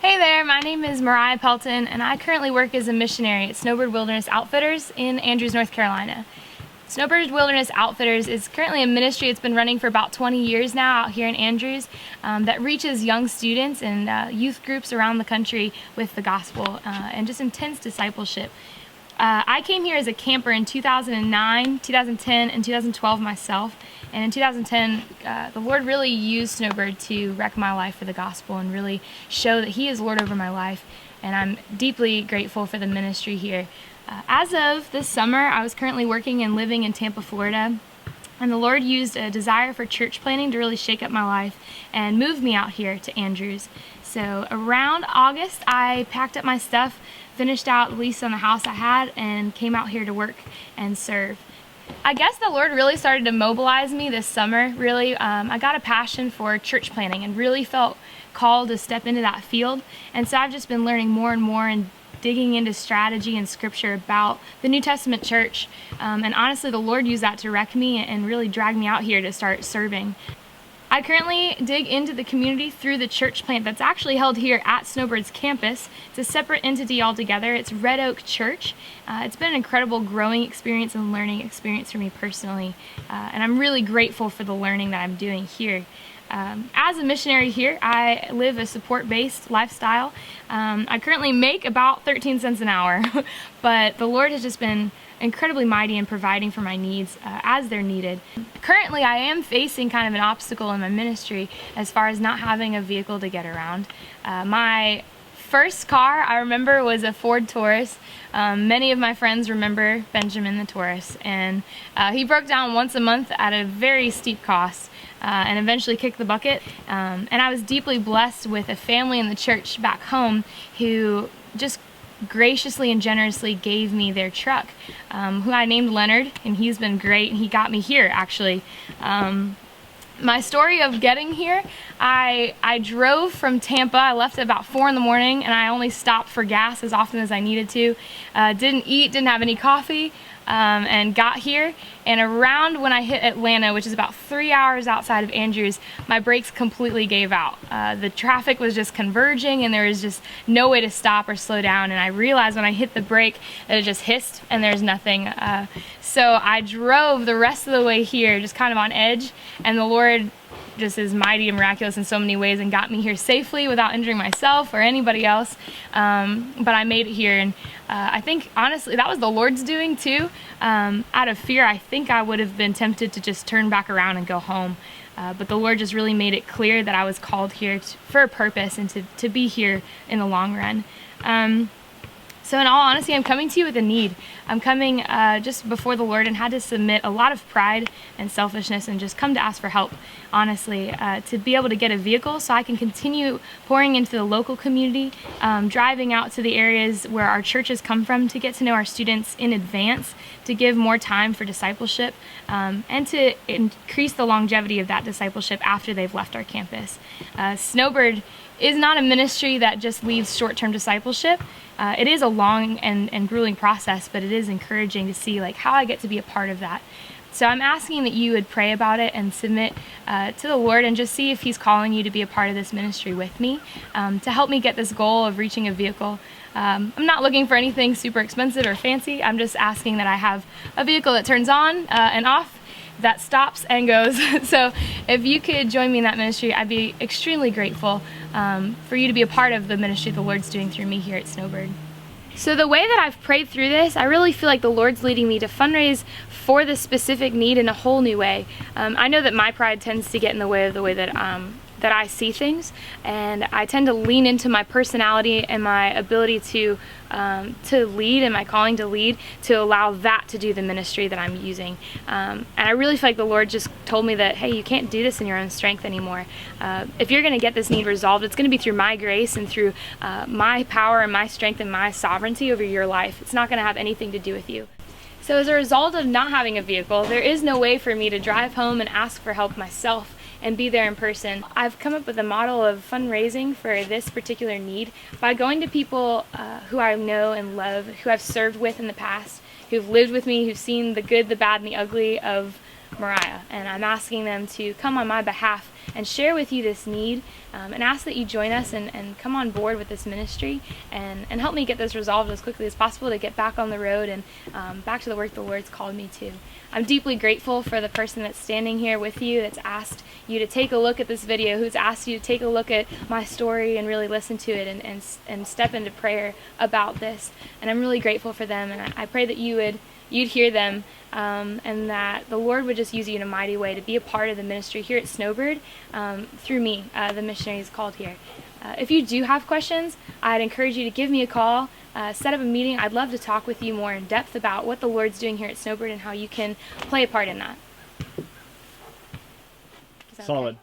Hey there, my name is Mariah Pelton and I currently work as a missionary at Snowbird Wilderness Outfitters in Andrews, North Carolina. Snowbird Wilderness Outfitters is currently a ministry that's been running for about 20 years now out here in Andrews that reaches young students and youth groups around the country with the gospel and just intense discipleship. I came here as a camper in 2009, 2010, and 2012 myself. And in 2010, the Lord really used Snowbird to wreck my life for the gospel and really show that He is Lord over my life. And I'm deeply grateful for the ministry here. As of this summer, I was currently working and living in Tampa, Florida. And the Lord used a desire for church planting to really shake up my life and move me out here to Andrews. So around August, I packed up my stuff, finished out the lease on the house I had, and came out here to work and serve. I guess the Lord really started to mobilize me this summer, really. I got a passion for church planting and really felt called to step into that field. And so I've just been learning more and more and digging into strategy and scripture about the New Testament church. And honestly, the Lord used that to wreck me and really drag me out here to start serving. I currently dig into the community through the church plant that's actually held here at Snowbird's campus. It's a separate entity altogether. It's Red Oak Church. It's been an incredible growing experience and learning experience for me personally. And I'm really grateful for the learning that I'm doing here. As a missionary here, I live a support-based lifestyle. I currently make about 13 cents an hour, but the Lord has just been incredibly mighty in providing for my needs as they're needed. Currently, I am facing kind of an obstacle in my ministry as far as not having a vehicle to get around. My first car, I remember, was a Ford Taurus. Many of my friends remember Benjamin the Taurus, and he broke down once a month at a very steep cost. And eventually kicked the bucket. And I was deeply blessed with a family in the church back home who just graciously and generously gave me their truck, who I named Leonard, and he's been great, and he got me here, actually. My story of getting here, I drove from Tampa. I left at about 4 in the morning, and I only stopped for gas as often as I needed to. Didn't eat, didn't have any coffee. And got here, and around when I hit Atlanta, which is about 3 hours outside of Andrews, my brakes completely gave out. The traffic was just converging and there was just no way to stop or slow down, and I realized when I hit the brake that it just hissed and there's nothing. So I drove the rest of the way here just kind of on edge, and the Lord just is mighty and miraculous in so many ways and got me here safely without injuring myself or anybody else. But I made it here, and I think honestly that was the Lord's doing too. Out of fear, I think I would have been tempted to just turn back around and go home. But the Lord just really made it clear that I was called here for a purpose and to be here in the long run. So in all honesty, I'm coming to you with a need. I'm coming just before the Lord and had to submit a lot of pride and selfishness and just come to ask for help, honestly, to be able to get a vehicle so I can continue pouring into the local community, driving out to the areas where our churches come from to get to know our students in advance, to give more time for discipleship, and to increase the longevity of that discipleship after they've left our campus. Snowbird is not a ministry that just leads short-term discipleship. It is a long and grueling process, but it is encouraging to see like how I get to be a part of that. So I'm asking that you would pray about it and submit to the Lord and just see if He's calling you to be a part of this ministry with me, to help me get this goal of reaching a vehicle. I'm not looking for anything super expensive or fancy. I'm just asking that I have a vehicle that turns on and off, that stops and goes. So if you could join me in that ministry, I'd be extremely grateful for you to be a part of the ministry the Lord's doing through me here at Snowbird. So the way that I've prayed through this, I really feel like the Lord's leading me to fundraise for this specific need in a whole new way. I know that my pride tends to get in the way of the way that I see things, and I tend to lean into my personality and my ability to lead and my calling to lead, to allow that to do the ministry that I'm using. And I really feel like the Lord just told me that, hey, you can't do this in your own strength anymore. If you're going to get this need resolved, it's going to be through my grace and through my power and my strength and my sovereignty over your life. It's not going to have anything to do with you. So as a result of not having a vehicle, there is no way for me to drive home and ask for help myself and be there in person. I've come up with a model of fundraising for this particular need by going to people who I know and love, who I've served with in the past, who've lived with me, who've seen the good, the bad, and the ugly of Mariah. And I'm asking them to come on my behalf and share with you this need, and ask that you join us and come on board with this ministry and help me get this resolved as quickly as possible to get back on the road and back to the work the Lord's called me to. I'm deeply grateful for the person that's standing here with you, that's asked you to take a look at this video, who's asked you to take a look at my story and really listen to it and step into prayer about this. And I'm really grateful for them, and I pray that you'd hear them, and that the Lord would just use you in a mighty way to be a part of the ministry here at Snowbird through me, the missionaries called here. If you do have questions, I'd encourage you to give me a call, set up a meeting. I'd love to talk with you more in depth about what the Lord's doing here at Snowbird and how you can play a part in that. Is that Solid. Okay?